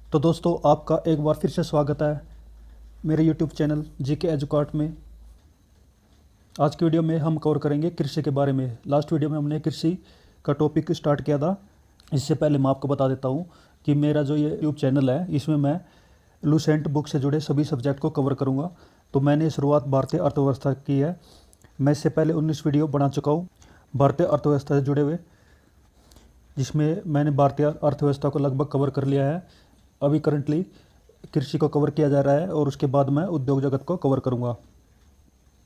तो दोस्तों, आपका एक बार फिर से स्वागत है मेरे YouTube चैनल जीके एजुकार्ट में। आज की वीडियो में हम कवर करेंगे कृषि के बारे में। लास्ट वीडियो में हमने कृषि का टॉपिक स्टार्ट किया था। इससे पहले मैं आपको बता देता हूँ कि मेरा जो ये यूट्यूब चैनल है, इसमें मैं लूसेंट बुक से जुड़े सभी सब्जेक्ट को कवर करूँगा। तो मैंने शुरुआत भारतीय अर्थव्यवस्था की है। मैं इससे पहले 19 वीडियो बना चुका हूँ भारतीय अर्थव्यवस्था से जुड़े हुए, जिसमें मैंने भारतीय अर्थव्यवस्था को लगभग कवर कर लिया है। अभी करंटली कृषि को कवर किया जा रहा है और उसके बाद मैं उद्योग जगत को कवर करूंगा।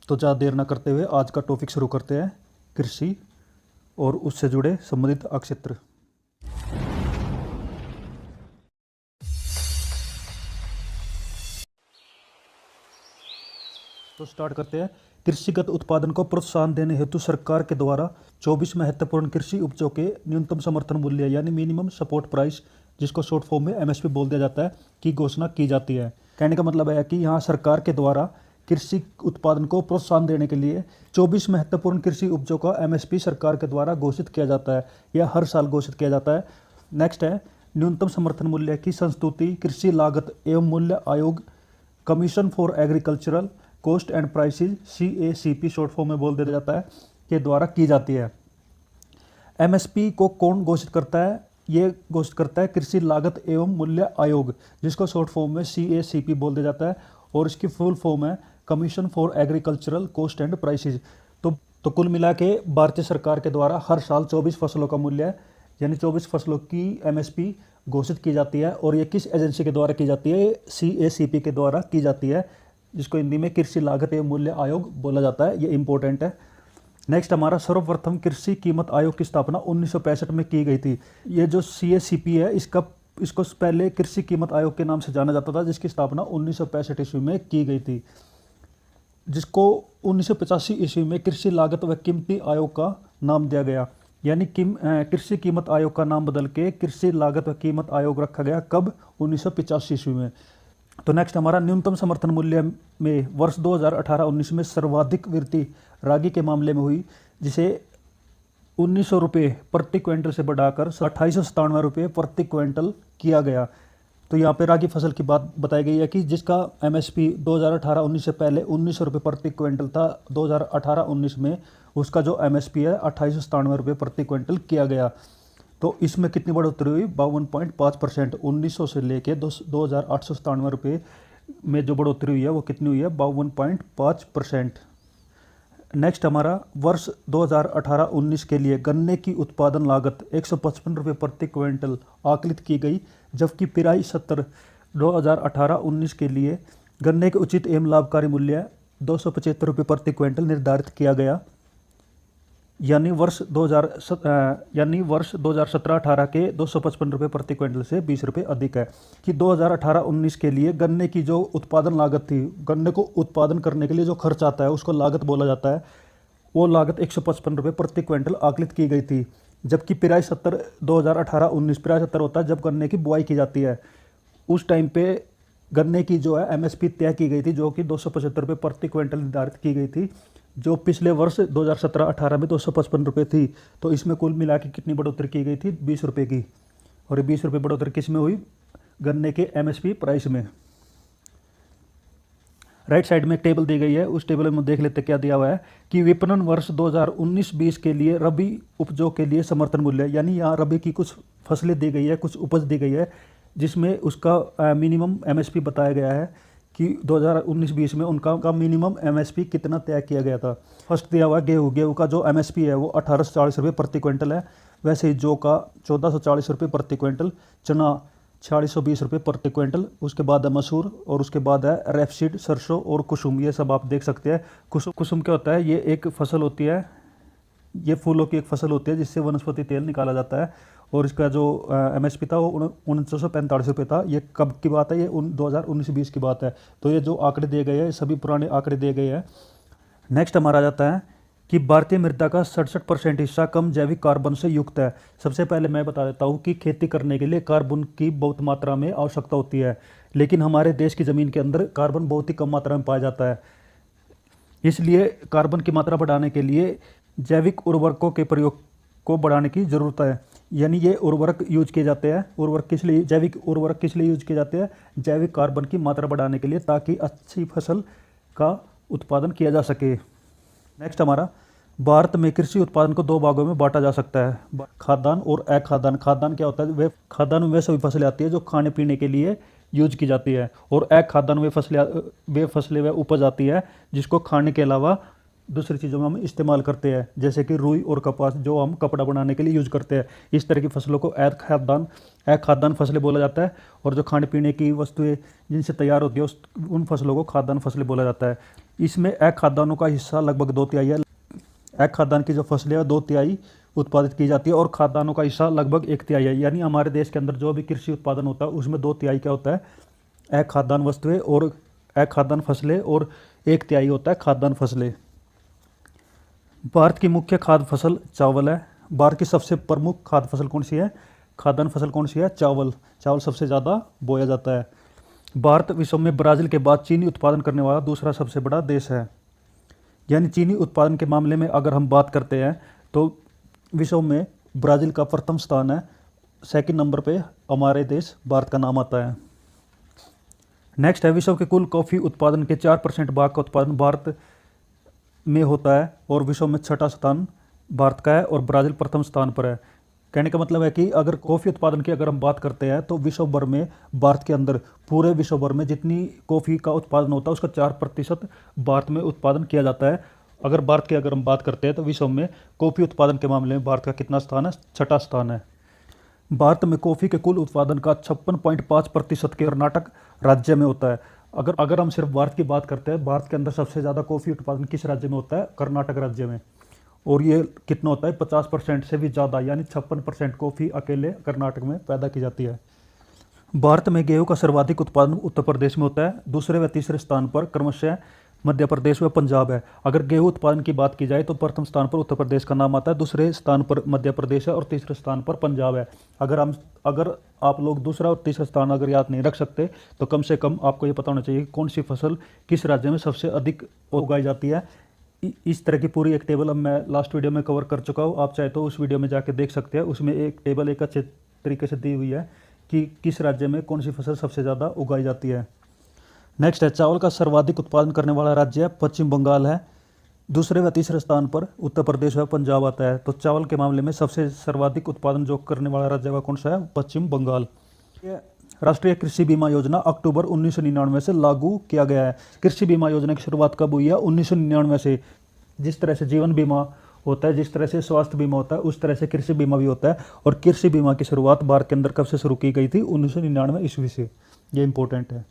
तो ज़्यादा देर ना करते हुए आज का टॉपिक शुरू करते हैं, कृषि और उससे जुड़े संबंधित क्षेत्र। तो स्टार्ट करते हैं। कृषिगत उत्पादन को प्रोत्साहन देने हेतु सरकार के द्वारा 24 महत्वपूर्ण कृषि उपजों के न्यूनतम समर्थन मूल्य यानी मिनिमम सपोर्ट प्राइस, जिसको शॉर्ट फॉर्म में एमएसपी बोल दिया जाता है, की घोषणा की जाती है। कहने का मतलब है कि यहाँ सरकार के द्वारा कृषि उत्पादन को प्रोत्साहन देने के लिए 24 महत्वपूर्ण कृषि उपजों का एमएसपी सरकार के द्वारा घोषित किया जाता है, या हर साल घोषित किया जाता है। नेक्स्ट है न्यूनतम समर्थन मूल्य की संस्तुति कृषि लागत एवं मूल्य आयोग, commission for agricultural cost and prices, CACP short form में बोल दिया जाता है, के द्वारा की जाती है। एमएसपी को कौन घोषित करता है? ये घोषित करता है कृषि लागत एवं मूल्य आयोग, जिसको शॉर्ट फॉर्म में CACP बोल दिया जाता है, और इसकी फुल फॉर्म है commission for agricultural cost and prices. तो कुल मिला के भारतीय सरकार के द्वारा हर साल 24 फसलों का मूल्य यानी 24 फसलों की एमएसपी घोषित की जाती है। और ये किस एजेंसी के द्वारा की जाती है? CACP के द्वारा की जाती है, जिसको हिंदी में कृषि लागत एवं मूल्य आयोग बोला जाता है। ये इंपॉर्टेंट है। नेक्स्ट हमारा सर्वप्रथम कृषि कीमत आयोग की स्थापना 1965 में की गई थी। ये जो CACP है, इसको पहले कृषि कीमत आयोग के नाम से जाना जाता था, जिसकी स्थापना 1965 ईस्वी में की गई थी, जिसको 1985 ईस्वी में कृषि लागत व कीमती आयोग का नाम दिया गया। यानी कृषि कीमत आयोग का नाम बदल के कृषि लागत व कीमत आयोग रखा गया। कब? 1985 ईस्वी में। तो नेक्स्ट हमारा न्यूनतम समर्थन मूल्य में वर्ष 2018-19 में सर्वाधिक वृद्धि रागी के मामले में हुई, जिसे 1900 रुपये प्रति क्विंटल से बढ़ाकर 2897 रुपये प्रति क्विंटल किया गया। तो यहाँ पे रागी फसल की बात बताई गई है कि जिसका एमएसपी 2018-19 से पहले 1900 रुपये प्रति क्विंटल था, 2018-19 में उसका जो एमएसपी है 2897 रुपये प्रति क्विंटल किया गया। तो इसमें कितनी बढ़ोतरी हुई? 52.5%। 1900 से लेके 2897 रुपये में जो बढ़ोतरी हुई है वो कितनी हुई है? 52.5%। नेक्स्ट हमारा वर्ष 2018-19 के लिए गन्ने की उत्पादन लागत 155 रुपये प्रति क्विंटल आकलित की गई, जबकि पिराई 70 2018-19 के लिए गन्ने के उचित एवं लाभकारी मूल्य 275 रुपये प्रति क्विंटल निर्धारित किया गया। यानी वर्ष 2017-18 के 255 रुपये प्रति क्विंटल से 20 रुपये अधिक है। कि 2018-19 के लिए गन्ने की जो उत्पादन लागत थी, गन्ने को उत्पादन करने के लिए जो खर्च आता है उसको लागत बोला जाता है, वो लागत 155 रुपये प्रति क्विंटल आकलित की गई थी। जबकि पिराई 70 2018-19 पिराई 70 होता है जब गन्ने की बुआई की जाती है, उस टाइम पे गन्ने की जो है एमएसपी तय की गई थी, जो कि 275 रुपये प्रति क्विंटल निर्धारित की गई थी, जो पिछले वर्ष 2017-18 में 255 रुपये थी। तो इसमें कुल मिला के कितनी बढ़ोतरी की गई थी? 20 रुपये की। और ये 20 रुपये बढ़ोतरी किस में हुई? गन्ने के एमएसपी प्राइस में। राइट साइड में एक टेबल दी गई है, उस टेबल में देख लेते क्या दिया हुआ है कि विपणन वर्ष 2019-20 के लिए रबी उपजों के लिए समर्थन मूल्य, यानी यहाँ रबी की कुछ फसलें दी गई है, कुछ उपज दी गई है, जिसमें उसका मिनिमम एमएसपी बताया गया है कि 2019-20 में उनका मिनिमम एमएसपी कितना तय किया गया था। फर्स्ट दिया हुआ गेहूँ का जो एमएसपी है वो 1840 रुपये प्रति क्विंटल है। वैसे ही जौ का 1440 रुपये प्रति क्विंटल, चना 4620 रुपये प्रति क्विंटल, उसके बाद है मसूर, और उसके बाद है रेपसीड सरसों और कुसुम। ये सब आप देख सकते हैं। कुसुम क्या होता है? ये एक फसल होती है, ये फूलों की एक फसल होती है जिससे वनस्पति तेल निकाला जाता है, और इसका जो एमएसपी था वो 1945 रुपये था। ये कब की बात है? ये 2019-20 की बात है। तो ये जो आंकड़े दिए गए हैं सभी पुराने आंकड़े दिए गए हैं। नेक्स्ट हमारा आ जाता है कि भारतीय मृदा का 67% हिस्सा कम जैविक कार्बन से युक्त है। सबसे पहले मैं बता देता हूँ कि खेती करने के लिए कार्बन की बहुत मात्रा में आवश्यकता होती है, लेकिन हमारे देश की ज़मीन के अंदर कार्बन बहुत ही कम मात्रा में पाया जाता है। इसलिए कार्बन की मात्रा बढ़ाने के लिए जैविक उर्वरकों के प्रयोग को बढ़ाने की ज़रूरत है। यानी ये उर्वरक यूज किए जाते हैं। उर्वरक किस लिए, जैविक उर्वरक किस लिए यूज किए जाते हैं? जैविक कार्बन की मात्रा बढ़ाने के लिए, ताकि अच्छी फसल का उत्पादन किया जा सके। नेक्स्ट हमारा, भारत में कृषि उत्पादन को दो भागों में बांटा जा सकता है, खाद्यान्न और अखाद्यान्न। खाद्यान्न क्या होता है? वे खाद्यान्न में सभी फसलें आती है जो खाने पीने के लिए यूज की जाती है, और अखाद्यान्न वे फसलें व उपज आती है जिसको खाने के अलावा दूसरी चीज़ों में हम इस्तेमाल करते हैं, जैसे कि रुई और कपास जो हम कपड़ा बनाने के लिए यूज करते हैं। इस तरह की फसलों को अखाद्यान्न फसलें बोला जाता है, और जो खाने पीने की वस्तुएं जिनसे तैयार होती है उन फसलों को खाद्यान्न फसलें बोला जाता है। इसमें अखाद्यान्नों का हिस्सा लगभग 2/3 है। अखाद्यान्न की जो फसलें है 2/3 उत्पादित की जाती है, और खाद्यान्नों का हिस्सा लगभग 1/3 है। यानी हमारे देश के अंदर जो भी कृषि उत्पादन होता है उसमें 2/3 क्या होता है? अखाद्यान्न वस्तुएं और अखाद्यान्न फसलें, और 1/3 होता है खाद्यान्न फसलें। भारत की मुख्य खाद्य फसल चावल है। भारत की सबसे प्रमुख खाद्य फसल कौन सी है? खाद्यान्न फसल कौन सी है? चावल। चावल सबसे ज़्यादा बोया जाता है। भारत विश्व में ब्राज़ील के बाद चीनी उत्पादन करने वाला दूसरा सबसे बड़ा देश है। यानी चीनी उत्पादन के मामले में अगर हम बात करते हैं तो विश्व में ब्राज़ील का प्रथम स्थान है, सेकंड नंबर पे हमारे देश भारत का नाम आता है। नेक्स्ट है, विश्व के कुल कॉफ़ी उत्पादन के 4% भाग का उत्पादन भारत में होता है, और विश्व में छठा स्थान भारत का है, और ब्राज़ील प्रथम स्थान पर है। कहने का मतलब है कि अगर कॉफ़ी उत्पादन की अगर हम बात करते हैं तो विश्व भर में, भारत के अंदर पूरे विश्व भर में जितनी कॉफ़ी का उत्पादन होता है उसका 4% भारत में उत्पादन किया जाता है। अगर भारत की अगर हम बात करते हैं तो विश्व में कॉफ़ी उत्पादन के मामले में भारत का कितना स्थान है? छठा स्थान है। भारत में कॉफ़ी के कुल उत्पादन का 56.5% कर्नाटक राज्य में होता है। अगर हम सिर्फ भारत की बात करते हैं, भारत के अंदर सबसे ज़्यादा कॉफ़ी उत्पादन किस राज्य में होता है? कर्नाटक राज्य में। और ये कितना होता है? 50% से भी ज़्यादा, यानी 56% कॉफ़ी अकेले कर्नाटक में पैदा की जाती है। भारत में गेहूं का सर्वाधिक उत्पादन उत्तर प्रदेश में होता है। दूसरे व तीसरे स्थान पर क्रमशः मध्य प्रदेश व पंजाब है। अगर गेहूं उत्पादन की बात की जाए तो प्रथम स्थान पर उत्तर प्रदेश का नाम आता है, दूसरे स्थान पर मध्य प्रदेश है, और तीसरे स्थान पर पंजाब है। अगर आप लोग दूसरा और तीसरा स्थान अगर याद नहीं रख सकते तो कम से कम आपको ये पता होना चाहिए कि कौन सी फसल किस राज्य में सबसे अधिक उगाई जाती है। इस तरह की पूरी एक टेबल अब मैं लास्ट वीडियो में कवर कर चुका हूँ। आप चाहे तो उस वीडियो में जाके देख सकते हैं। उसमें एक टेबल एक अच्छे तरीके से दी हुई है कि किस राज्य में कौन सी फसल सबसे ज़्यादा उगाई जाती है। नेक्स्ट है, चावल का सर्वाधिक उत्पादन करने वाला राज्य है पश्चिम बंगाल है। दूसरे व तीसरे स्थान पर उत्तर प्रदेश व पंजाब आता है। तो चावल के मामले में सबसे सर्वाधिक उत्पादन जो करने वाला राज्य वह कौन सा है? पश्चिम बंगाल। राष्ट्रीय कृषि बीमा योजना अक्टूबर 1999 से लागू किया गया है। कृषि बीमा योजना की शुरुआत कब हुई है? 1999 से। जिस तरह से जीवन बीमा होता है, जिस तरह से स्वास्थ्य बीमा होता है, उस तरह से कृषि बीमा भी होता है। और कृषि बीमा की शुरुआत भारत के अंदर कब से शुरू की गई थी? 1999 ईस्वी से। ये इंपॉर्टेंट है।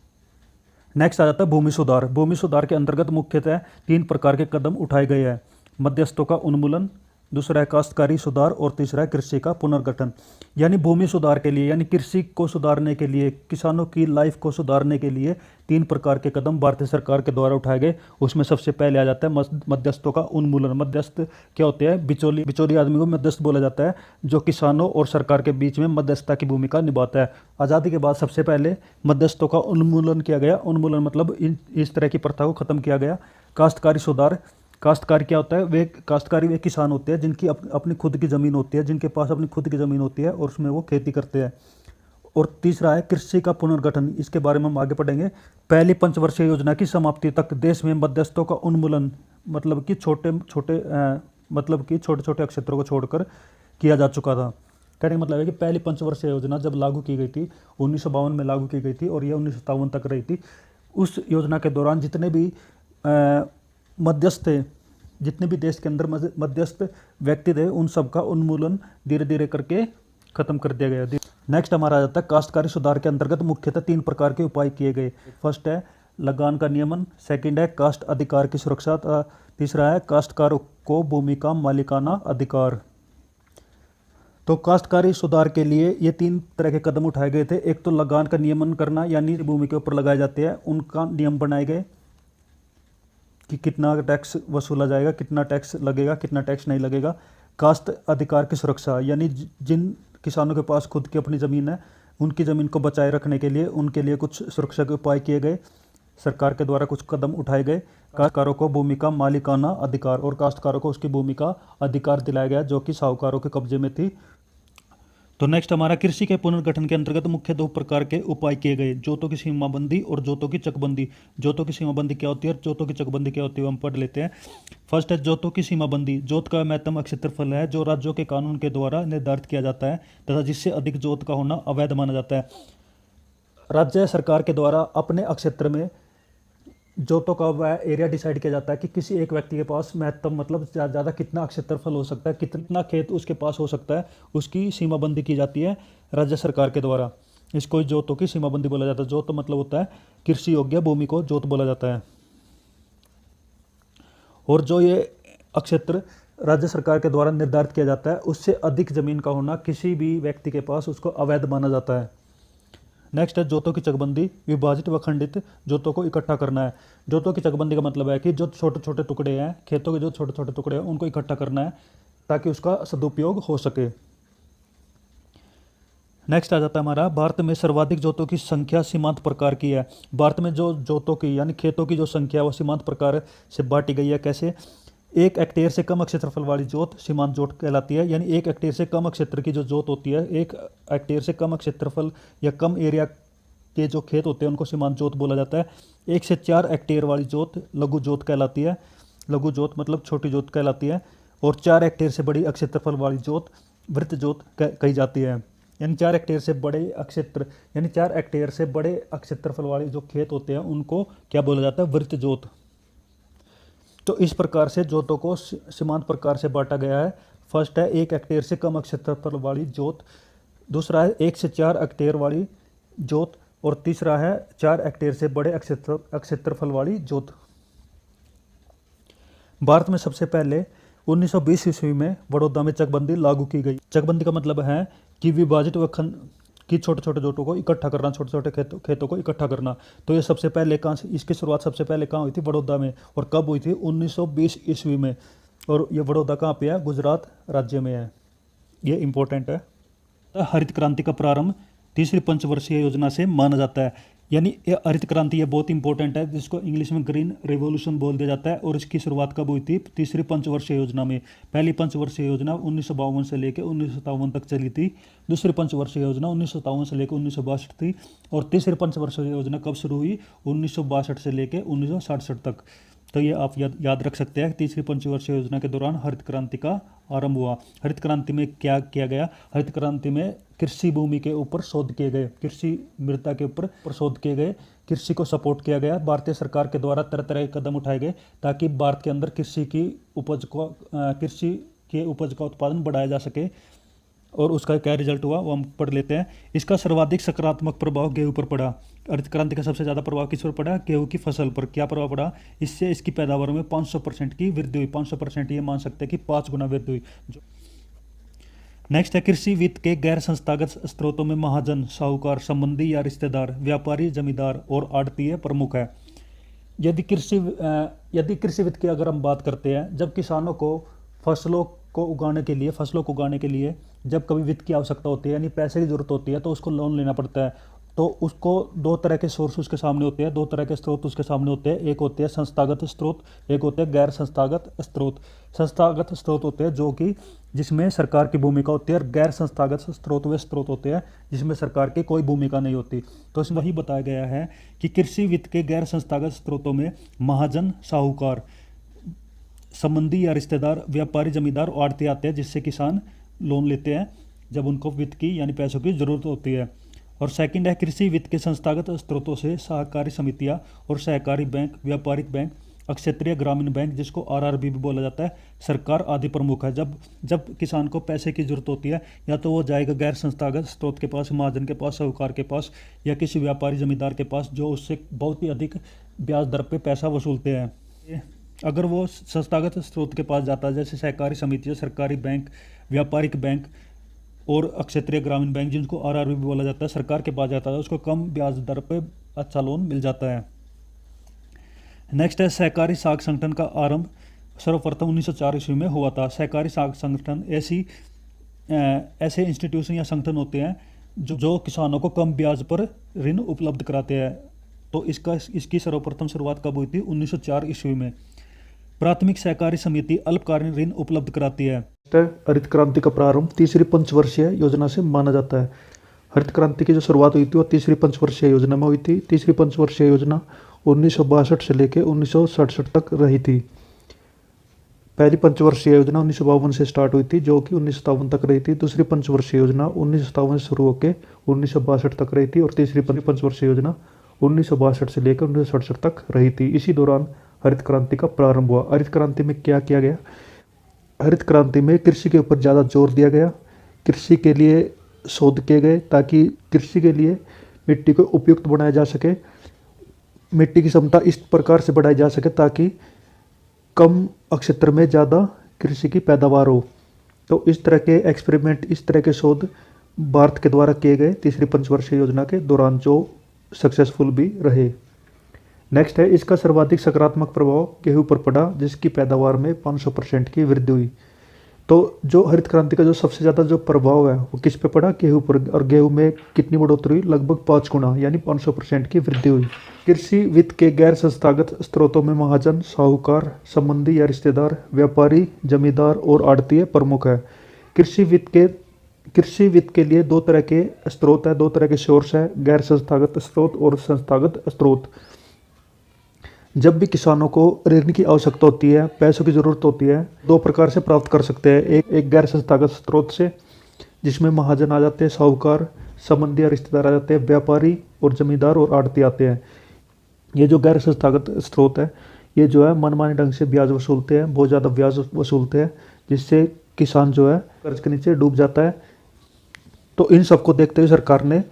नेक्स्ट आ जाता है भूमि सुधार। भूमि सुधार के अंतर्गत मुख्यतः 3 प्रकार के कदम उठाए गए हैं। मध्यस्थों का उन्मूलन, दूसरा है काश्तकारी सुधार, और तीसरा है कृषि का पुनर्गठन। यानी भूमि सुधार के लिए, यानी कृषि को सुधारने के लिए, किसानों की लाइफ को सुधारने के लिए 3 प्रकार के कदम भारतीय सरकार के द्वारा उठाए गए। उसमें सबसे पहले आ जाता है मध्यस्थों का उन्मूलन। मध्यस्थ क्या होते हैं? बिचौली आदमी को मध्यस्थ बोला जाता है, जो किसानों और सरकार के बीच में मध्यस्थता की भूमिका निभाता है। आज़ादी के बाद सबसे पहले मध्यस्थों का उन्मूलन किया गया। उन्मूलन मतलब इस तरह की प्रथा को खत्म किया गया। काश्तकारी सुधार, काश्तकारी क्या होता है? वे किसान होते हैं जिनकी अपनी खुद की ज़मीन होती है, जिनके पास अपनी खुद की ज़मीन होती है और उसमें वो खेती करते हैं। और तीसरा है कृषि का पुनर्गठन। इसके बारे में हम आगे पढ़ेंगे। पहली पंचवर्षीय योजना की समाप्ति तक देश में मध्यस्थों का उन्मूलन, मतलब कि छोटे छोटे क्षेत्रों को छोड़कर किया जा चुका था। कहने का मतलब है कि पहली पंचवर्षीय योजना जब लागू की गई थी, 1952 में लागू की गई थी, और यह 1957 तक रही थी। उस योजना के दौरान जितने भी मध्यस्थ थे, जितने भी देश के अंदर मध्यस्थ व्यक्ति थे, उन सब का उन्मूलन धीरे धीरे करके खत्म कर दिया गया। नेक्स्ट हमारा आ जाता है काश्तकारी सुधार के अंतर्गत मुख्यतः 3 प्रकार के उपाय किए गए। फर्स्ट है लगान का नियमन, सेकंड है काश्त अधिकार की सुरक्षा, तीसरा है काश्तकारों को भूमि का मालिकाना अधिकार। तो काश्तकारी सुधार के लिए ये 3 तरह के कदम उठाए गए थे। एक तो लगान का नियमन करना, यानी भूमि के ऊपर लगाए जाते हैं उनका नियम बनाए गए कि कितना टैक्स वसूला जाएगा, कितना टैक्स लगेगा, कितना टैक्स नहीं लगेगा। काश्त अधिकार की सुरक्षा, यानी जिन किसानों के पास खुद की अपनी ज़मीन है, उनकी ज़मीन को बचाए रखने के लिए उनके लिए कुछ सुरक्षा के उपाय किए गए। सरकार के द्वारा कुछ कदम उठाए गए। काश्तकारों को भूमि का मालिकाना अधिकार, और काश्तकारों को उसकी भूमि का अधिकार दिलाया गया जो कि साहूकारों के कब्जे में थी। तो नेक्स्ट हमारा कृषि के पुनर्गठन के अंतर्गत मुख्य दो प्रकार के उपाय किए गए, जोतों की सीमाबंदी और जोतों की चकबंदी। जोतों की सीमाबंदी क्या होती है और जोतों की चकबंदी क्या होती है हम पढ़ लेते हैं। फर्स्ट है जोतों की सीमाबंदी। जोत का महत्तम क्षेत्रफल है जो राज्यों के कानून के द्वारा निर्धारित किया जाता है तथा जिससे अधिक जोत का होना अवैध माना जाता है। राज्य सरकार के द्वारा अपने क्षेत्र में जोतों का वह एरिया डिसाइड किया जाता है कि किसी एक व्यक्ति के पास महत्तम मतलब ज़्यादा कितना क्षेत्रफल हो सकता है, कितना खेत उसके पास हो सकता है, उसकी सीमाबंदी की जाती है राज्य सरकार के द्वारा। इसको जोतों की सीमाबंदी बोला जाता है। जोत मतलब होता है कृषि योग्य भूमि को जोत बोला जाता है। और जो ये क्षेत्र राज्य सरकार के द्वारा निर्धारित किया जाता है उससे अधिक जमीन का होना किसी भी व्यक्ति के पास उसको अवैध माना जाता है। नेक्स्ट है जोतों की चकबंदी। विभाजित व खंडित जोतों को इकट्ठा करना है। जोतों की चकबंदी का मतलब है कि जो छोटे छोटे टुकड़े हैं, खेतों के जो छोटे छोटे टुकड़े हैं उनको इकट्ठा करना है ताकि उसका सदुपयोग हो सके। नेक्स्ट आ जाता है हमारा भारत में सर्वाधिक जोतों की संख्या सीमांत प्रकार की है। भारत में जो जोतों की यानी खेतों की जो संख्या है वो सीमांत प्रकार से बांटी गई है। कैसे? 1 हेक्टेयर से कम क्षेत्रफल वाली जोत सीमांत जोत कहलाती है। यानी 1 हेक्टेयर से कम क्षेत्र की जो जोत होती है, 1 हेक्टेयर से कम क्षेत्रफल या कम एरिया के जो खेत होते हैं उनको सीमांत जोत बोला जाता है। 1 से 4 हेक्टेयर वाली जोत लघु जोत कहलाती है। लघु जोत मतलब छोटी जोत कहलाती है। और 4 हेक्टेयर से बड़ी क्षेत्रफल वाली जोत वृत्त जोत कही जाती है। यानी 4 हेक्टेयर से बड़े क्षेत्र यानी 4 हेक्टेयर से बड़े क्षेत्रफल वाले जो खेत होते हैं उनको क्या बोला जाता है? वृत्त जोत। तो इस प्रकार से जोतों को सीमांत प्रकार से बांटा गया है। फर्स्ट है 1 हेक्टेयर से कम क्षेत्रफल वाली जोत, दूसरा है 1 से 4 हेक्टेयर वाली जोत और तीसरा है 4 हेक्टेयर से बड़े क्षेत्रफल वाली जोत। भारत में सबसे पहले 1920 ईस्वी में बड़ौदा में चकबंदी लागू की गई। चकबंदी का मतलब है कि विभाजित व खंड कि छोटे छोटे जोतों को इकट्ठा करना, छोटे छोटे खेतों को इकट्ठा करना। तो ये सबसे पहले कहाँ से, इसकी शुरुआत सबसे पहले कहाँ हुई थी? बड़ौदा में। और कब हुई थी? 1920 ईस्वी में। और ये बड़ौदा कहाँ पे है? गुजरात राज्य में है। ये इंपॉर्टेंट है। हरित क्रांति का प्रारंभ तीसरी पंचवर्षीय योजना से माना जाता है। यानी ये हरित क्रांति ये बहुत इंपॉर्टेंट है जिसको इंग्लिश में ग्रीन रेवोल्यूशन बोल दिया जाता है। और इसकी शुरुआत कब हुई थी? तीसरी पंचवर्षीय योजना में। पहली पंचवर्षीय योजना 1952 से लेकर 1957 तक चली थी। दूसरी पंचवर्षीय योजना 1957 से लेकर 1962 थी। और तीसरी पंचवर्षीय योजना कब शुरू हुई? 1962 से लेकर 1967 तक। तो ये आप याद रख सकते हैं। तीसरी पंचवर्षीय योजना के दौरान हरित क्रांति का आरंभ हुआ। हरित क्रांति में क्या किया गया? हरित क्रांति में कृषि भूमि के ऊपर शोध किए गए, कृषि मृदा के ऊपर शोध किए गए, कृषि को सपोर्ट किया गया। भारतीय सरकार के द्वारा तरह तरह के कदम उठाए गए ताकि भारत के अंदर कृषि के उपज का उत्पादन बढ़ाया जा सके। और उसका क्या रिजल्ट हुआ वो हम पढ़ लेते हैं। इसका सर्वाधिक सकारात्मक प्रभाव गेहूं पर पड़ा। हरित क्रांति का सबसे ज़्यादा प्रभाव किस पर पड़ा? गेहूं की फसल पर। क्या प्रभाव पड़ा? इससे इसकी पैदावार में 500% की वृद्धि हुई। 500% ये मान सकते हैं कि 5 गुना वृद्धि हुई। नेक्स्ट है कृषि वित्त के गैर संस्थागत स्रोतों में महाजन, साहूकार, संबंधी या रिश्तेदार, व्यापारी, जमींदार और आड़तीय प्रमुख है। यदि कृषि वित्त की अगर हम बात करते हैं, जब किसानों को फसलों को उगाने के लिए जब कभी वित्त की आवश्यकता होती है यानी पैसे की जरूरत होती है तो उसको लोन लेना पड़ता है। तो उसको 2 तरह के सोर्स उसके सामने होते हैं, 2 तरह के स्रोत उसके सामने होते हैं। एक होते हैं संस्थागत स्रोत, एक होते हैं गैर संस्थागत स्रोत। संस्थागत स्रोत होते हैं जो कि जिसमें सरकार की भूमिका होती है और गैर संस्थागत स्रोत वे स्रोत होते हैं जिसमें सरकार की कोई भूमिका नहीं होती। तो इसमें वही बताया गया है कि कृषि वित्त के गैर संस्थागत स्रोतों में महाजन, साहूकार, संबंधी या रिश्तेदार, व्यापारी, जमींदार और आड़ती आते हैं जिससे किसान लोन लेते हैं जब उनको वित्त की यानी पैसों की जरूरत होती है। और सेकंड है कृषि वित्त के संस्थागत स्रोतों से सहकारी समितियां और सहकारी बैंक, व्यापारिक बैंक, क्षेत्रीय ग्रामीण बैंक जिसको आरआरबी भी बोला जाता है, सरकार आदि प्रमुख है। जब किसान को पैसे की जरूरत होती है या तो वो जाएगा गैर संस्थागत स्रोत के पास, महाजन के पास, साहूकार के पास या किसी व्यापारी जमींदार के पास जो उससे बहुत ही अधिक ब्याज दर पे पैसा वसूलते हैं। अगर वो संस्थागत स्रोत के पास जाता है जैसे सहकारी समितियाँ, सरकारी बैंक, व्यापारिक बैंक और क्षेत्रीय ग्रामीण बैंक जिनको आरआरबी भी बोला जाता है, सरकार के पास जाता है उसको कम ब्याज दर पे अच्छा लोन मिल जाता है। नेक्स्ट है सहकारी साख संगठन का आरंभ सर्वप्रथम 1904 ईस्वी में हुआ था। सहकारी साख संगठन ऐसे इंस्टीट्यूशन या संगठन होते हैं जो किसानों को कम ब्याज पर ऋण उपलब्ध कराते हैं। तो इसकी सर्वप्रथम शुरुआत कब हुई थी? 1904 ईस्वी में। प्राथमिक सहकारी समिति अल्पकालीन ऋण उपलब्ध कराती है। हरित क्रांति का प्रारंभ तीसरी पंचवर्षीय योजना से माना जाता है। हरित क्रांति की जो शुरुआत हुई थी वो तीसरी पंचवर्षीय योजना में हुई थी। तीसरी पंचवर्षीय योजना 1962 से लेकर 1967 तक रही थी। पहली पंचवर्षीय योजना 1952 से स्टार्ट हुई थी जो कि 1957 तक रही थी। दूसरी पंचवर्षीय योजना 1957 से शुरू होकर 1962 तक रही थी और तीसरी पंचवर्षीय योजना 1962 से लेकर 1967 तक रही थी। इसी दौरान हरित क्रांति का प्रारंभ हुआ। हरित क्रांति में क्या किया गया? हरित क्रांति में कृषि के ऊपर ज़्यादा जोर दिया गया। कृषि के लिए शोध किए गए ताकि कृषि के लिए मिट्टी को उपयुक्त बनाया जा सके, मिट्टी की क्षमता इस प्रकार से बढ़ाई जा सके ताकि कम क्षेत्र में ज़्यादा कृषि की पैदावार हो। तो इस तरह के एक्सपेरिमेंट, इस तरह के शोध भारत के द्वारा किए गए तीसरी पंचवर्षीय योजना के दौरान, जो सक्सेसफुल भी रहे। नेक्स्ट है, इसका सर्वाधिक सकारात्मक प्रभाव गेहूं पर पड़ा जिसकी पैदावार में 500% की वृद्धि हुई। तो जो हरित क्रांति का जो सबसे ज़्यादा जो प्रभाव है वो किस पे पड़ा? गेहूं पर। और गेहूं में कितनी बढ़ोतरी हुई? लगभग 5 गुना यानी 500% की वृद्धि हुई। कृषि वित्त के गैर संस्थागत स्रोतों में महाजन, साहूकार, संबंधी या रिश्तेदार, व्यापारी, जमींदार और आड़तिए प्रमुख है। कृषि वित्त के लिए दो तरह के स्रोत है, दो तरह के सोर्स है, गैर संस्थागत स्रोत और संस्थागत स्रोत। जब भी किसानों को ऋण की आवश्यकता होती है, पैसों की ज़रूरत होती है, दो प्रकार से प्राप्त कर सकते हैं। एक गैर संस्थागत स्रोत से, जिसमें महाजन आ जाते हैं, साहूकार, संबंधी या रिश्तेदार आ जाते हैं, व्यापारी और जमींदार और आड़ती आते हैं। ये जो गैर संस्थागत स्रोत है, ये जो है मनमाने ढंग से ब्याज वसूलते हैं, बहुत ज़्यादा ब्याज वसूलते हैं, जिससे किसान जो है कर्ज के नीचे डूब जाता है। तो इन सबको देखते हुए सरकार ने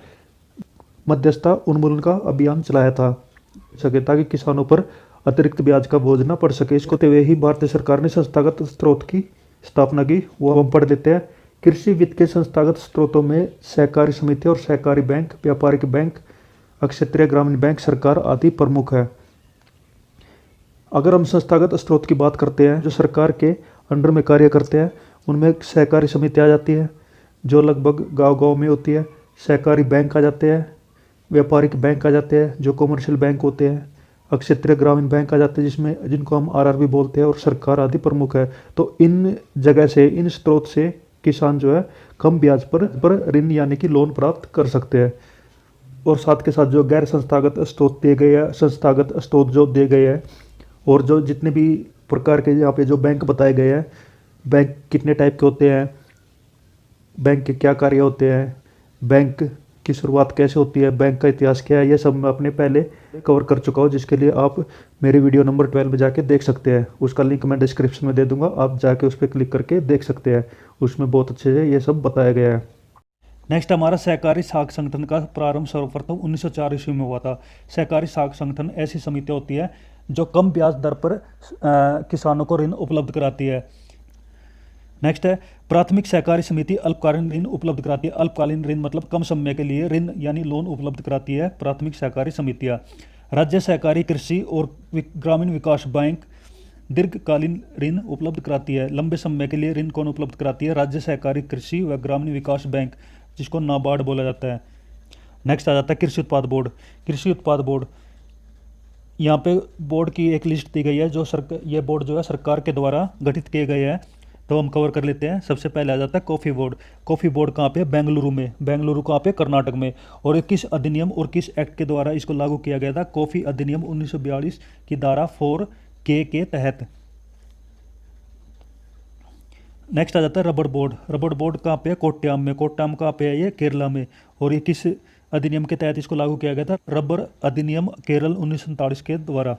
मध्यस्थता उन्मूलन का अभियान चलाया था सके ताकि किसानों पर अतिरिक्त ब्याज का बोझ न पड़ सके। इसको हुए ही भारतीय सरकार ने संस्थागत स्रोत की स्थापना की, वो हम पढ़ लेते हैं। कृषि वित्त के संस्थागत स्रोतों में सहकारी समिति और सहकारी बैंक, व्यापारिक बैंक, क्षेत्रीय ग्रामीण बैंक, सरकार आदि प्रमुख है। अगर हम संस्थागत स्रोत की बात करते हैं जो सरकार के अंडर में कार्य करते हैं, उनमें सहकारी समिति आ जाती है जो लगभग गांव-गांव में होती है, सहकारी बैंक आ जाते हैं, व्यापारिक बैंक आ जाते हैं जो कमर्शियल बैंक होते हैं, क्षेत्रीय ग्रामीण बैंक आ जाते हैं जिनको हम आरआरबी बोलते हैं, और सरकार आदि प्रमुख है। तो इन जगह से, इन स्रोत से किसान जो है कम ब्याज पर ऋण यानी कि लोन प्राप्त कर सकते हैं। और साथ के साथ जो गैर संस्थागत स्रोत दिए गए हैं, संस्थागत स्रोत जो दिए गए हैं, और जो जितने भी प्रकार के यहाँ पे जो बैंक बताए गए हैं, बैंक कितने टाइप के होते हैं, बैंक के क्या कार्य होते हैं, बैंक की शुरुआत कैसे होती है, बैंक का इतिहास क्या है, ये सब मैं अपने पहले कवर कर चुका हूँ, जिसके लिए आप मेरे वीडियो नंबर 12 में जाके देख सकते हैं। उसका लिंक मैं डिस्क्रिप्शन में दे दूंगा, आप जाके उस पर क्लिक करके देख सकते हैं। उसमें बहुत अच्छे से ये सब बताया गया है। नेक्स्ट हमारा सहकारी साख संगठन का प्रारंभ सर्वप्रथम 1904 ईस्वी में हुआ था। सहकारी साख संगठन ऐसी समिति होती है जो कम ब्याज दर पर किसानों को ऋण उपलब्ध कराती है। नेक्स्ट है, प्राथमिक सहकारी समिति अल्पकालीन ऋण उपलब्ध कराती है। अल्पकालीन ऋण मतलब कम समय के लिए ऋण यानी लोन उपलब्ध कराती है प्राथमिक सहकारी समितियाँ। राज्य सहकारी कृषि और ग्रामीण विकास बैंक दीर्घकालीन ऋण उपलब्ध कराती है। लंबे समय के लिए ऋण कौन उपलब्ध कराती है? राज्य सहकारी कृषि व ग्रामीण विकास बैंक, जिसको नाबार्ड बोला जाता है। नेक्स्ट आ जाता है कृषि उत्पाद बोर्ड। कृषि उत्पाद बोर्ड, यहाँ पे बोर्ड की एक लिस्ट दी गई है जो ये बोर्ड जो है सरकार के द्वारा गठित किए गए हैं, तो हम कवर कर लेते हैं। सबसे पहले आ जाता है कॉफ़ी बोर्ड। कॉफ़ी बोर्ड कहाँ पे? बेंगलुरु में। बेंगलुरु कहाँ पे? कर्नाटक में। और ये किस अधिनियम और किस एक्ट के द्वारा इसको लागू किया गया था? कॉफ़ी अधिनियम 1942 की धारा 4K के तहत। नेक्स्ट आ जाता है रबड़ बोर्ड। रबड़ बोर्ड कहाँ पे है? कोट्टायम में। कोट्टायम कहाँ पे है? ये केरला में। और ये किस अधिनियम के तहत इसको लागू किया गया था? रबर अधिनियम केरल 1947 के द्वारा।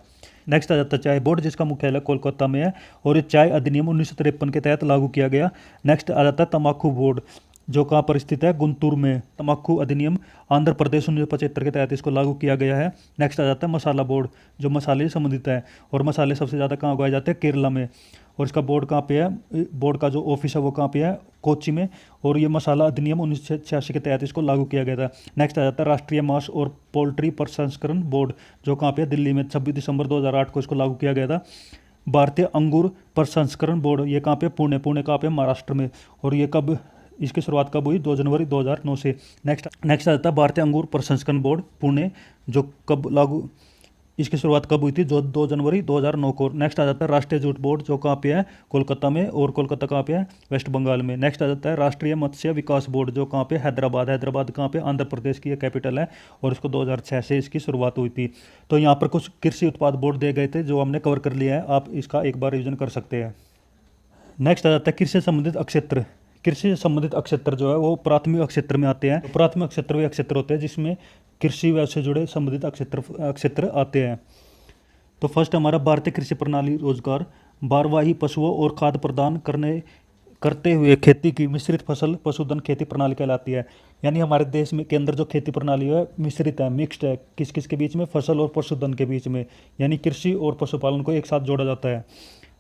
नेक्स्ट आ जाता है चाय बोर्ड, जिसका मुख्यालय कोलकाता में है, और ये चाय अधिनियम 1953 के तहत लागू किया गया। नेक्स्ट आ जाता है तम्बाकू बोर्ड, जो कहाँ पर स्थित है? गुंटूर में। तम्बाकू अधिनियम आंध्र प्रदेश 1975 के तहत इसको लागू किया गया है। नेक्स्ट आ जाता है मसाला बोर्ड, जो मसाले से संबंधित है, और मसाले सबसे ज़्यादा कहाँ उगाए जाते हैं? केरला में। और इसका बोर्ड कहाँ पे है? बोर्ड का जो ऑफिस है वो कहाँ पे है? कोच्चि में। और ये मसाला अधिनियम 1986 के तहत इसको लागू किया गया था। नेक्स्ट आ जाता है राष्ट्रीय मांस और पोल्ट्री प्रसंस्करण बोर्ड, जो कहाँ पे है? दिल्ली में। 26 दिसंबर 2008 को इसको लागू किया गया था। भारतीय अंगूर प्रसंस्करण बोर्ड, ये कहाँ पे? पुणे। पुणे कहाँ पे? महाराष्ट्र में। और ये कब, इसकी शुरुआत कब हुई? 2 जनवरी 2009 से। नेक्स्ट आ जाता है भारतीय अंगूर प्रसंस्करण बोर्ड पुणे, जो कब लागू इसकी शुरुआत कब हुई थी? जो 2 जनवरी 2009 को। नेक्स्ट आ जाता है राष्ट्रीय जूट बोर्ड, जो कहाँ पे है? कोलकाता में। और कोलकाता कहाँ पे है? वेस्ट बंगाल में। नेक्स्ट आ जाता है राष्ट्रीय मत्स्य विकास बोर्ड, जो कहाँ पे? हैदराबाद। हैदराबाद कहाँ पे? आंध्र प्रदेश की कैपिटल है, और इसको 2006 से इसकी शुरुआत हुई थी। तो यहाँ पर कुछ कृषि उत्पाद बोर्ड दिए गए थे जो हमने कवर कर लिया है, आप इसका एक बार रिविजन कर सकते हैं। नेक्स्ट आ जाता है कृषि से संबंधित अक्षेत्र। कृषि से संबंधित अक्षेत्र जो है वो प्राथमिक अक्षेत्र में आते हैं। तो प्राथमिक अक्षेत्र वे अक्षेत्र होते हैं जिसमें कृषि व्यवसाय से जुड़े संबंधित अक्षेत्र आते हैं। तो फर्स्ट हमारा भारतीय कृषि प्रणाली रोजगार, बारवाही पशुओं और खाद्य प्रदान करते हुए खेती की मिश्रित फसल पशुधन खेती प्रणाली कहलाती है। यानी हमारे देश में के अंदर जो खेती प्रणाली है मिश्रित है, मिक्स्ड है, किस किस के बीच में? फसल और पशुधन के बीच में, यानी कृषि और पशुपालन को एक साथ जोड़ा जाता है।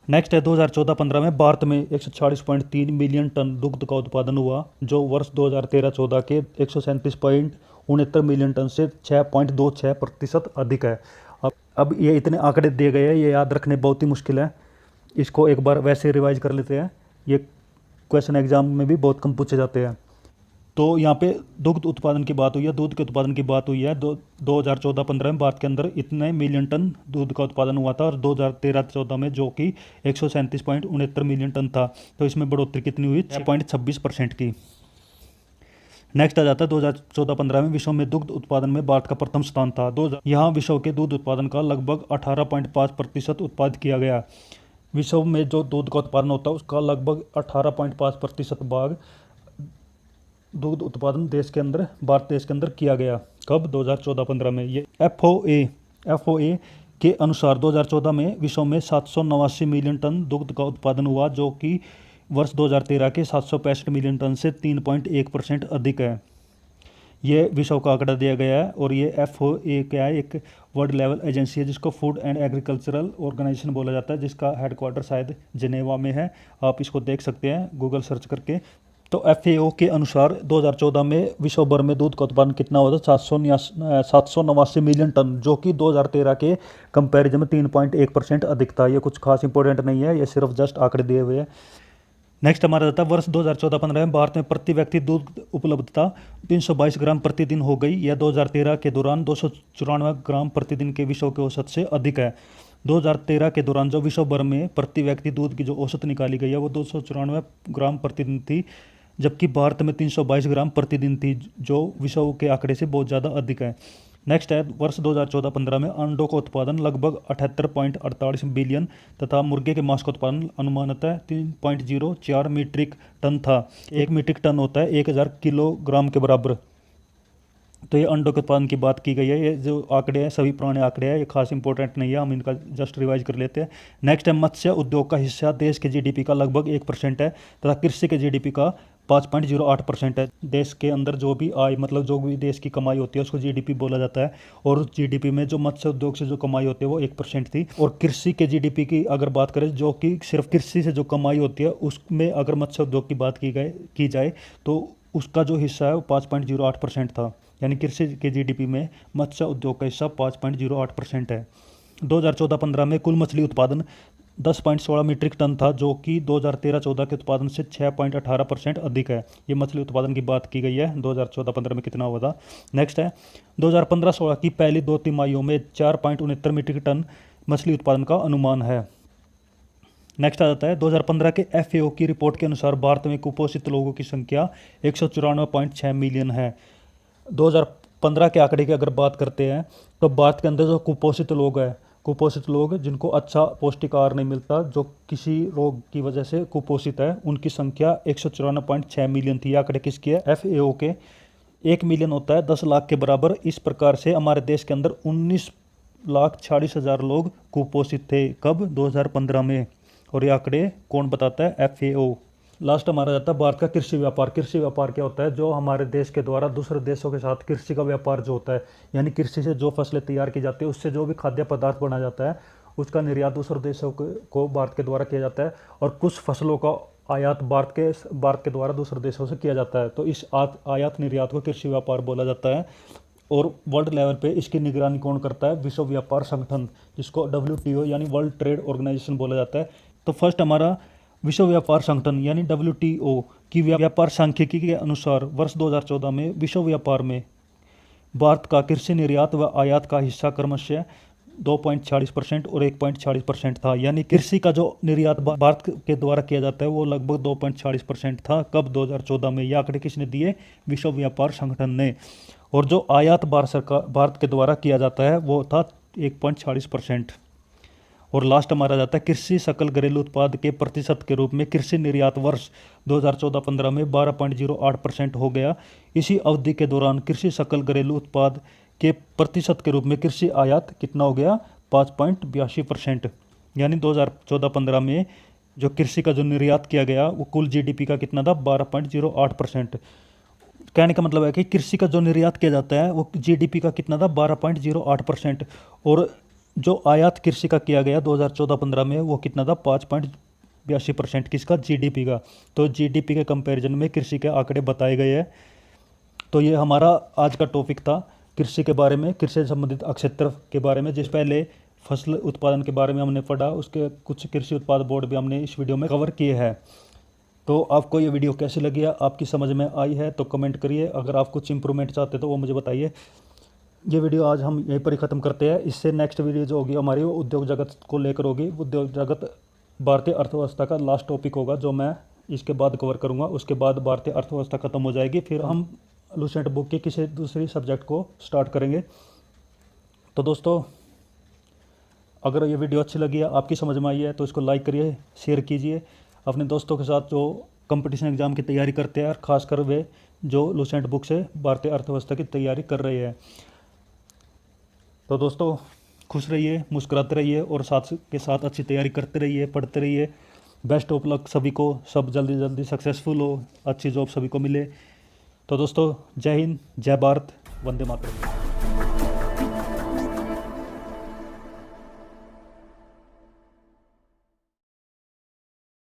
नेक्स्ट है 2014-15 में भारत में 146.3 मिलियन टन दुग्ध का उत्पादन हुआ, जो वर्ष 2013-14 के 137.69 मिलियन टन से 6.26% अधिक है। अब ये इतने आंकड़े दिए गए हैं, ये याद रखने बहुत ही मुश्किल है। इसको एक बार वैसे रिवाइज कर लेते हैं, ये क्वेश्चन एग्जाम में भी बहुत कम पूछे जाते हैं। तो यहाँ पे दुग्ध उत्पादन की बात हुई है, दूध के उत्पादन की बात हुई है। 2014-15 में भारत के अंदर इतने मिलियन टन दूध का उत्पादन हुआ था, और 2013-14 में जो कि 137.69 मिलियन टन था। तो इसमें बढ़ोतरी कितनी हुई? 6.26% की। नेक्स्ट आ जाता है 2014-15 में विश्व में दुग्ध उत्पादन में भारत का प्रथम स्थान था। यहाँ विश्व के दूध उत्पादन का लगभग 18.5% उत्पादित किया गया। विश्व में जो दूध का उत्पादन होता है उसका लगभग 18.5% भाग दूध उत्पादन देश के अंदर, भारत देश के अंदर किया गया। कब? 2014-15 में। ये एफओए के अनुसार 2014 में विश्व में 789 मिलियन टन दुग्ध का उत्पादन हुआ, जो कि वर्ष 2013 के 765 मिलियन टन से 3.1% अधिक है। ये विश्व का आंकड़ा दिया गया है, और ये एफओए क्या है? एक वर्ल्ड लेवल एजेंसी है जिसको फूड एंड एग्रीकल्चरल ऑर्गेनाइजेशन बोला जाता है, जिसका हेडक्वार्टर शायद जिनेवा में है। आप इसको देख सकते हैं गूगल सर्च करके। तो एफएओ के अनुसार 2014 में विश्व भर में दूध का उत्पादन कितना हुआ था? 789 मिलियन टन, जो कि 2013 के कंपैरिजन में 3.1% अधिक था। ये कुछ खास इंपॉर्टेंट नहीं है, ये सिर्फ जस्ट आंकड़े दिए हुए हैं। नेक्स्ट हमारा रहता है वर्ष 2014-15 में भारत में प्रति व्यक्ति दूध उपलब्धता 322 ग्राम प्रतिदिन हो गई। यह 2013 के दौरान 294 ग्राम प्रतिदिन के विश्व के औसत से अधिक है। 2013 के दौरान जो विश्व भर में प्रति व्यक्ति दूध की जो औसत निकाली गई है वो 294 ग्राम प्रतिदिन थी, जबकि भारत में 322 ग्राम प्रतिदिन थी, जो विश्व के आंकड़े से बहुत ज़्यादा अधिक है। नेक्स्ट है वर्ष 2014-15 में अंडों का उत्पादन लगभग 78.48 बिलियन तथा मुर्गे के मांस का उत्पादन अनुमानतः 3.04 मीट्रिक टन था। 1 मीट्रिक टन होता है 1000 किलोग्राम के बराबर। तो ये अंडों के उत्पादन की बात की गई है। ये जो आंकड़े हैं सभी पुराने आंकड़े हैं, ये खास इंपॉर्टेंट नहीं है, हम इनका जस्ट रिवाइज कर लेते हैं। नेक्स्ट है मत्स्य उद्योग का हिस्सा देश के जीडीपी का लगभग 1% है, तथा कृषि के जीडीपी का 5.08% है। देश के अंदर जो भी आय, मतलब जो भी देश की कमाई होती है उसको जीडीपी बोला जाता है, और उस जीडीपी में जो मत्स्य उद्योग से जो कमाई होती है वो 1% थी। और कृषि के जीडीपी की अगर बात करें, जो कि सिर्फ कृषि से जो कमाई होती है उसमें अगर मत्स्य उद्योग की बात की जाए तो उसका जो हिस्सा है वो 5.08% था। यानी कृषि के जीडीपी में मत्स्य उद्योग का हिस्सा 5.08% है। 2014-15 में कुल मछली उत्पादन 10.16 मीट्रिक टन था, जो कि 2013-14 के उत्पादन से 6.18% अधिक है। ये मछली उत्पादन की बात की गई है 2014-15 में कितना हुआ था। नेक्स्ट है 2015-16 की पहली 2 तिमाहियों में 4.69 मीट्रिक टन मछली उत्पादन का अनुमान है। नेक्स्ट आ जाता है 2015 के एफएओ की रिपोर्ट के अनुसार भारत में कुपोषित लोगों की संख्या 194.6 मिलियन है। 2015 के आंकड़े की अगर बात करते हैं तो भारत के अंदर जो कुपोषित लोग जिनको अच्छा पौष्टिक आहार नहीं मिलता, जो किसी रोग की वजह से कुपोषित है, उनकी संख्या 194.6 मिलियन थी। आंकड़े किसकी है? एफएओ के। 1 मिलियन होता है 10 लाख के बराबर। इस प्रकार से हमारे देश के अंदर 19,40,000 लोग कुपोषित थे। कब? 2015 में। और ये आंकड़े कौन बताता है? एफएओ। लास्ट हमारा जाता है भारत का कृषि व्यापार। कृषि व्यापार क्या होता है? जो हमारे देश के द्वारा दूसरे देशों के साथ कृषि का व्यापार जो होता है, यानी कृषि से जो फसलें तैयार की जाती है उससे जो भी खाद्य पदार्थ बनाया जाता है उसका निर्यात दूसरे देशों को भारत के द्वारा किया जाता है, और कुछ फसलों का आयात भारत के द्वारा दूसरे देशों से किया जाता है। तो इस आयात निर्यात को कृषि व्यापार बोला जाता है। और वर्ल्ड लेवल पे इसकी निगरानी कौन करता है? विश्व व्यापार संगठन, जिसको WTO यानी वर्ल्ड ट्रेड ऑर्गेनाइजेशन बोला जाता है। तो फर्स्ट हमारा विश्व व्यापार संगठन यानी WTO की व्यापार सांख्यिकी के अनुसार वर्ष 2014 में विश्व व्यापार में भारत का कृषि निर्यात व आयात का हिस्सा क्रमशः 2.40% और 1.40% था। यानी कृषि का जो निर्यात भारत के द्वारा किया जाता है वो लगभग 2.40% था। कब? 2014 में। ये आंकड़े किसने दिए? विश्व व्यापार संगठन ने। और जो आयात भारत के द्वारा किया जाता है वो था 1.40%। और लास्ट हमारा जाता है कृषि सकल घरेलू उत्पाद के प्रतिशत के रूप में कृषि निर्यात वर्ष 2014-15 में 12.08% हो गया। इसी अवधि के दौरान कृषि सकल घरेलू उत्पाद के प्रतिशत के रूप में कृषि आयात कितना हो गया? 5.82%। यानी 2014-15 में जो कृषि का जो निर्यात किया गया वो कुल जीडीपी का कितना था? 12.08%। कहने का मतलब है कि कृषि का जो निर्यात किया जाता है वो जीडीपी का कितना था? 12.08%। और जो आयात कृषि का किया गया 2014-15 में वो कितना था? 5.82%। किसका? जीडीपी का। तो जीडीपी के कंपैरिजन में कृषि के आंकड़े बताए गए हैं। तो ये हमारा आज का टॉपिक था कृषि के बारे में, कृषि से संबंधित क्षेत्र के बारे में। जिस पहले फसल उत्पादन के बारे में हमने पढ़ा, उसके कुछ कृषि उत्पाद बोर्ड भी हमने इस वीडियो में कवर किए हैं। तो आपको ये वीडियो कैसी लगी है, आपकी समझ में आई है तो कमेंट करिए। अगर आप कुछ इंप्रूवमेंट चाहते तो वो मुझे बताइए। ये वीडियो आज हम यहीं पर ही ख़त्म करते हैं। इससे नेक्स्ट वीडियो जो होगी हमारी वो उद्योग जगत को लेकर होगी। उद्योग जगत भारतीय अर्थव्यवस्था का लास्ट टॉपिक होगा जो मैं इसके बाद कवर करूँगा। उसके बाद भारतीय अर्थव्यवस्था खत्म हो जाएगी, फिर हम लुसेंट बुक के किसी दूसरी सब्जेक्ट को स्टार्ट करेंगे। तो दोस्तों, अगर ये वीडियो अच्छी लगी है, आपकी समझ में आई है तो इसको लाइक करिए, शेयर कीजिए अपने दोस्तों के साथ जो कंपटीशन एग्ज़ाम की तैयारी करते हैं, और ख़ासकर वे जो लुसेंट बुक से भारतीय अर्थव्यवस्था की तैयारी कर रहे हैं। तो दोस्तों, खुश रहिए, मुस्कुराते रहिए और साथ के साथ अच्छी तैयारी करते रहिए, पढ़ते रहिए। बेस्ट ऑफ लक सभी को, सब जल्दी जल्दी सक्सेसफुल हो, अच्छी जॉब सभी को मिले। तो दोस्तों, जय हिंद, जय भारत, वंदे मातरम।